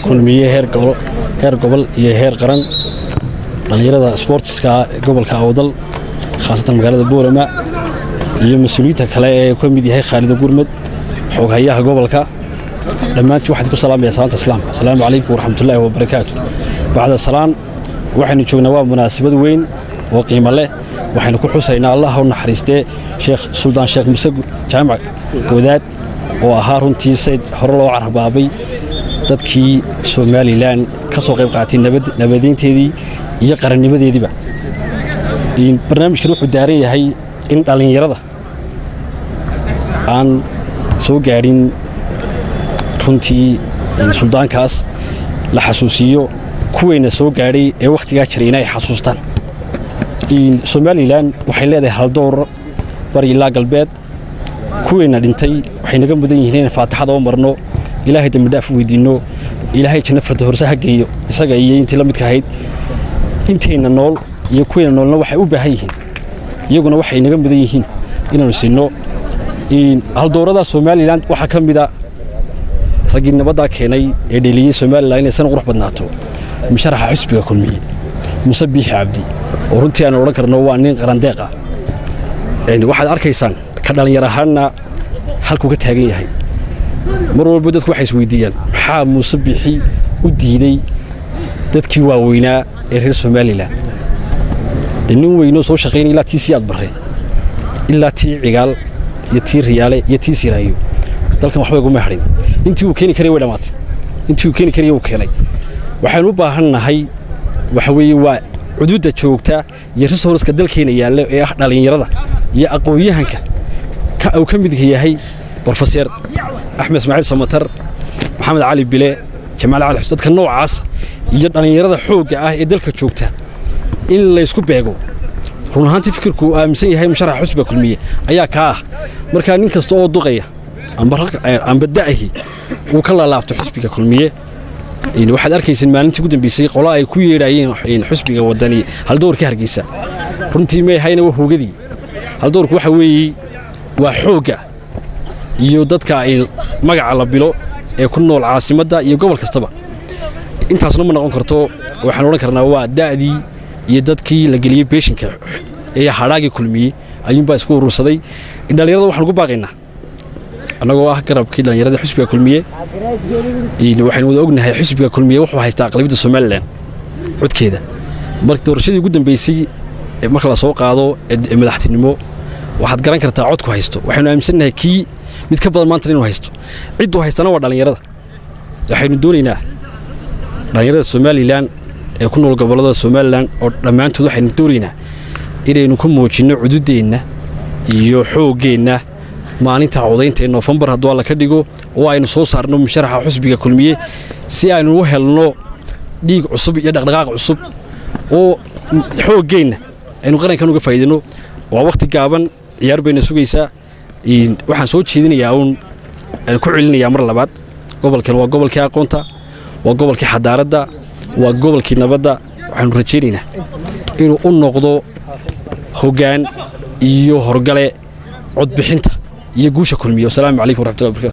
kulmiye heer gobol iyo heer qaran dhalinyarada sportska gobolka Awdal khaasatan magaalada Boorama iyo mas'uuliyiinta kale ee ka mid yahay Khalid Gurmad xoghayaha gobolka dhammaantii waxaad ku salaamaysaa salaanta islaamka assalaamu calaykum waraxmatullaahi wabarakaatuh bacda salaan waxaynu joognaa waa munaasabad weyn oo qiimo leh waxaynu ku xusaynaa Allah u naxariistay Sheekh Suldaan Sheekh Muuse Jaamac Wadaad oo ahaa runtii sayd hore loo carbaabay dadkii Soomaaliland ka soo qayb qaatay nabadeynteedii iyo qarannimadeediiba in barnaamijkan wuxuu daaran yahay in dhalinyarada aan soo gaarin runtii suldaankaas la xasuusiyo kuweena soo gaaray ee waqtiga jiray inay xasuustaan in Soomaaliland waxay leedahay hal door bari ilaa galbeed kuweena dhintay waxay naga mudan yihiin faataxada oo marno ilaahay dambi dhaaf weydiino ilaahay janno firdawsa ha geeyo isaga iyo intii la midka ahayd inteena nool iyo kuweena noolna waxay u baahan yihiin iyaguna waxay naga mudan yihiin inaanu siino in hal doorada Soomaaliland waxa kamida ragii nabadda keenay ee dheeliyay Soomaaliland inay san qurux badnaato musharaxa xisbiga kulmiye Muuse Biixi Cabdi oo runtii aan oran karno waa nin qaran deeq ah waxaad arkaysaan ka dhalinyar ahaana halkuu ka taagan yahay mar walba dadku waxay isweydiiyaan maxaa Muuse Biixi u diiday dadkii waaweynaa ee reer Soomaaliland nin weyno soo shaqeynay ilaa tii siyaad bare ilaa tii cigaal iyo tii riyaale iyo tii siraayo dalkan waxba ugu mahrin intii uu keeni karay way dhamaatay intii uu keeni karay uu keenay waxaan u baahanahay waxa weeye waa xuduudda joogta iyo resource-ka dalkeena yaalla ee ah dhalinyarada iyo aqoon-yahanka ka mid yahay Professor Axmed Ismaaciil Samatar Maxamed Cali Bile Jamaal Cali Xusad ka noocaas iyo dhalinyarada xoogga ah ee dalka joogta in la isku beego run ahaantii fikirku aaminsan yahay musharaxa xisbiga kulmiye ayaa ka ah marka nin kasta oo duqaya amba da'ahi uu ka laabto xisbiga kulmiye in waxaad arkaysan maalintii ugu dambeysay qolaa ay ku yeedhayeen xisbiga wadani hal doorka Hargeysa runtii ma hayna waa hoogadii hal doorku waxa weeyii waa xoogga iyo dadka ay magaca la bilo ee ku nool caasimadda iyo gobol kastaba intaasna ma noqon karto waxaan oran karnaa waa da'dii iyo dadkii la geliyay beeshinka ee haraagi kulmiye ayuunba isku urursaday in dhalinyarada waxaan ugu baaqaynaa anagoo ah garabkii dhalinyarada xisbiga kulmiye waxaan wada ognahay xisbiga kulmiye wuxuu haystaa aqlabiyada Soomaaliland codkeeda markii doorashadii ugu dambeysay marka la soo qaado madaxtinimo waxaad garan kartaa codku haysto waxaanu aaminsanahay kii mid ka badan maanta inuu haysto cid uu haystana waa dhalinyarada waxaynu doonaynaa dhalinyarada Soomaaliland ee ku nool gobolada Soomaaliland oo dhamaantood waxaynu doonaynaa inaynu ku muujino xuduudeena iyo xooggeena maalinta codaynta November haddii la ka dhigo oo aynu soo saarno musharaxa xisbiga kulmiye si aynu u helno dhiig cusub iyo dhaqdhaqaaq cusub oo xooggeena aynu qarankan uga faa'iideyno waa waqti gaaban ciyaar bayna sugaysaa waxaan soo jeedinayaa ku celinayaa mar labaad gobolkan waa gobolkii aqoonta waa gobolkii xadaaradda waa gobolkii nabadda waxaanu rajaynaynaa inuu u noqdo hoggaan iyo horgale cod bixinta iyo guusha kulmiye. Assalaamu calaykum waraxmatullaahi wabarakaatuh.